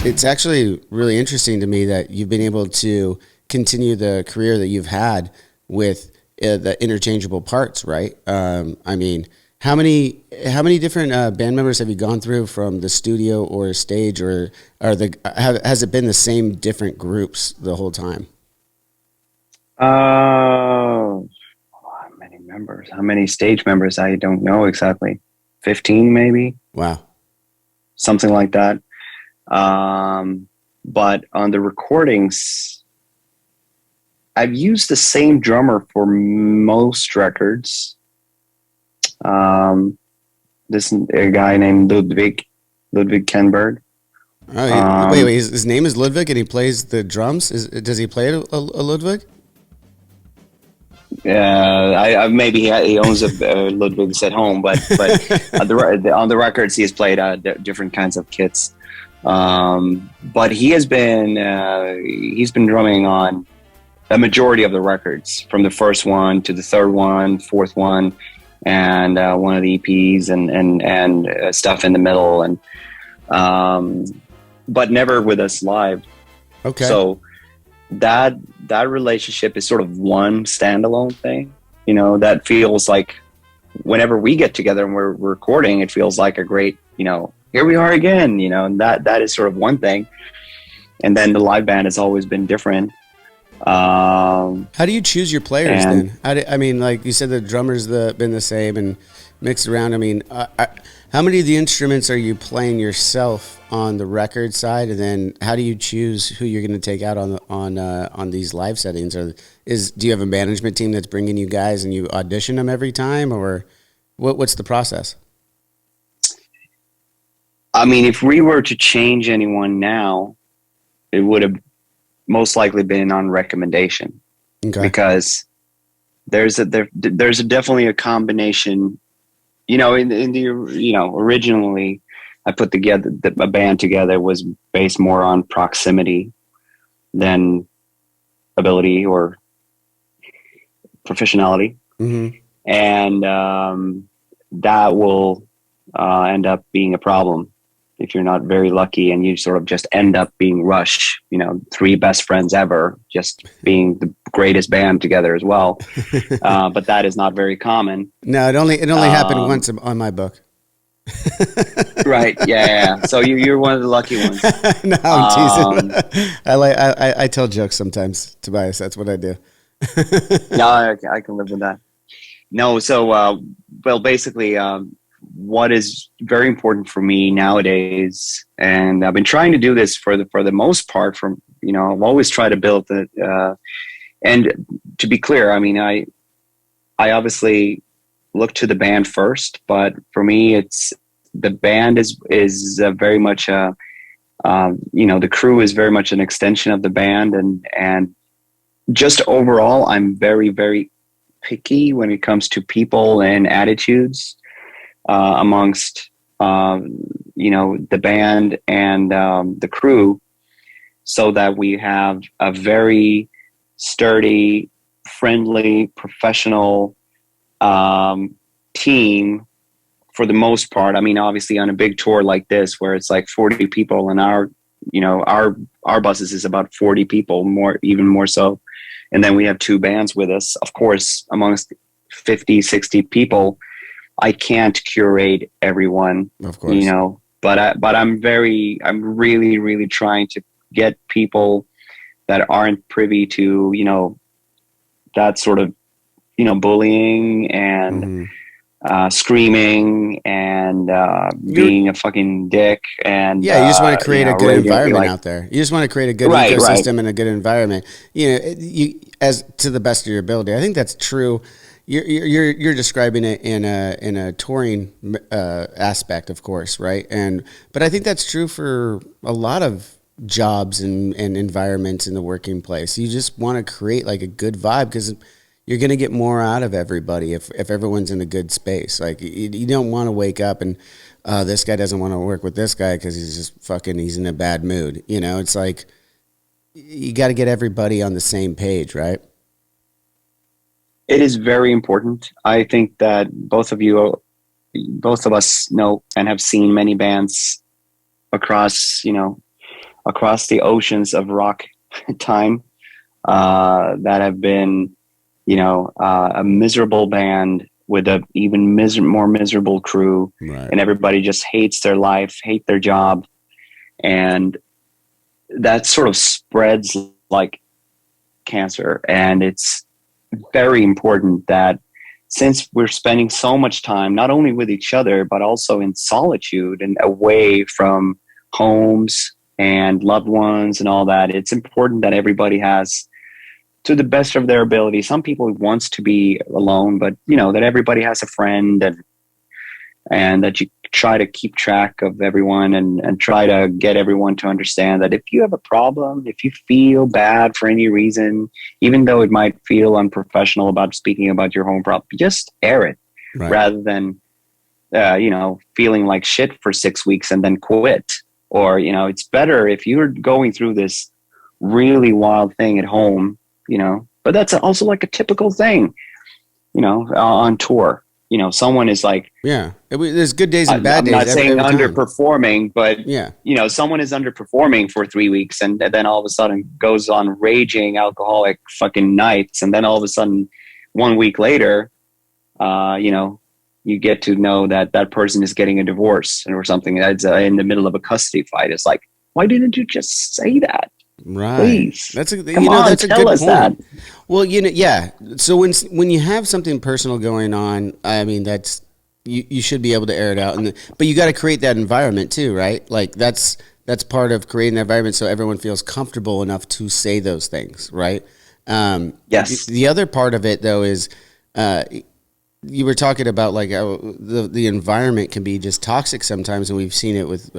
it's actually really interesting to me that you've been able to continue the career that you've had with the interchangeable parts, right? I mean, how many different band members have you gone through from the studio or stage, or has it been the same different groups the whole time? How many members? How many stage members? I don't know exactly. 15 maybe, Wow. something like that. Um, but on the recordings, I've used the same drummer for most records. Um, this a guy named Ludwig Kenberg. Wait, Um, his name is Ludwig and he plays the drums? Does he play a Ludwig? maybe he owns a Ludwig's at home, but on the records he has played different kinds of kits. But he's been drumming on a majority of the records, from the first one to the third one, fourth one, and one of the EPs, and stuff in the middle, and um, but never with us live. Okay. So that that relationship is sort of one standalone thing. That feels like whenever we get together and we're recording, it feels like a great, here we are again, and that is sort of one thing. And then the live band has always been different. How do you choose your players And then? I mean, like you said, the drummers been the same and mixed around. I mean, how many of the instruments are you playing yourself on the record side, and then how do you choose who you're going to take out on these live settings? Or do you have a management team that's bringing you guys and you audition them every time, or what's the process? I mean, if we were to change anyone now, it would have most likely been on recommendation, Okay. because there's definitely a combination. In the originally I put together a band together was based more on proximity than ability or professionality, Mm-hmm. and that will end up being a problem if you're not very lucky and you sort of just end up being Rush, three best friends ever, just being the greatest band together as well. But that is not very common. No, it only happened Um, once on my book. right. Yeah, yeah, yeah. So you're one of the lucky ones. No, I'm teasing. Um, I tell jokes sometimes, Tobias. That's what I do. yeah, I can live with that. No, so well, basically, what is very important for me nowadays, and I've been trying to do this for the most part. I've always tried to build the. And to be clear, I mean, I obviously look to the band first, but for me, it's the band is very much the crew is very much an extension of the band, and just overall, I'm very, very picky when it comes to people and attitudes amongst the band and the crew, so that we have a very sturdy, friendly, professional team for the most part. I mean, obviously on a big tour like this, where it's like 40 people, and our buses is about 40 people, even more so. And then we have two bands with us. Of course, amongst 50, 60 people, I can't curate everyone, Of course. but I'm really, really trying to get people that aren't privy to, that sort of, bullying and Hmm. screaming and You're being a fucking dick and, Yeah, you just want to create a good really environment like, out there. You just want to create a good right, right. ecosystem and a good environment. You as to the best of your ability. I think that's true. You're describing it in a touring aspect, of course, right? But I think that's true for a lot of jobs and environments in the working place. You just want to create like a good vibe because you're going to get more out of everybody if everyone's in a good space. Like you don't want to wake up and this guy doesn't want to work with this guy because he's in a bad mood. It's like you got to get everybody on the same page, right? It is very important. I think that both of us know and have seen many bands across, across the oceans of rock time, that have been, a miserable band with a even more miserable crew, Right. and everybody just hates their life, hate their job, and that sort of spreads like cancer. And it's very important that, since we're spending so much time not only with each other but also in solitude and away from homes and loved ones and all that, it's important that everybody has, to the best of their ability, some people wants to be alone, but that everybody has a friend, and that you try to keep track of everyone, and try to get everyone to understand that if you have a problem, if you feel bad for any reason, even though it might feel unprofessional about speaking about your home problem, just air it, Right. rather than feeling like shit for 6 weeks and then quit. Or it's better if you're going through this really wild thing at home, but that's also like a typical thing, on tour. Someone is like, Yeah. There's good days and bad I'm days. not saying every time. underperforming, but Yeah. someone is underperforming for 3 weeks, and then all of a sudden goes on raging alcoholic fucking nights, and then all of a sudden 1 week later, you get to know that that person is getting a divorce or something that's in the middle of a custody fight. It's like, why didn't you just say that? Right. Please. That's a Come on, that's a tell good us point. that. Well, yeah. So when you have something personal going on, I mean, that's you should be able to air it out, but you got to create that environment too, right? Like that's part of creating an environment so everyone feels comfortable enough to say those things, right? Yes. The other part of it though is, you were talking about like how the environment can be just toxic sometimes, and we've seen it with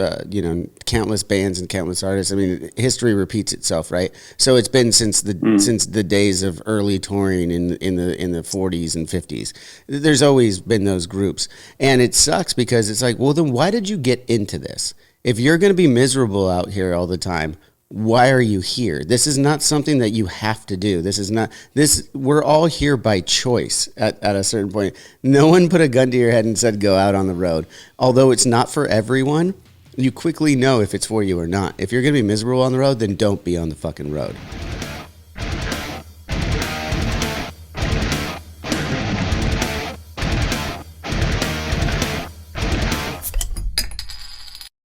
countless bands and countless artists. I mean, history repeats itself, right? So it's been since the days of early touring in the 40s and 50s. There's always been those groups, and it sucks because it's like, well, then why did you get into this? If you're going to be miserable out here all the time, why are you here? This is not something that you have to do. We're all here by choice at a certain point. No one put a gun to your head and said, go out on the road. Although it's not for everyone, you quickly know if it's for you or not. If you're going to be miserable on the road, then don't be on the fucking road.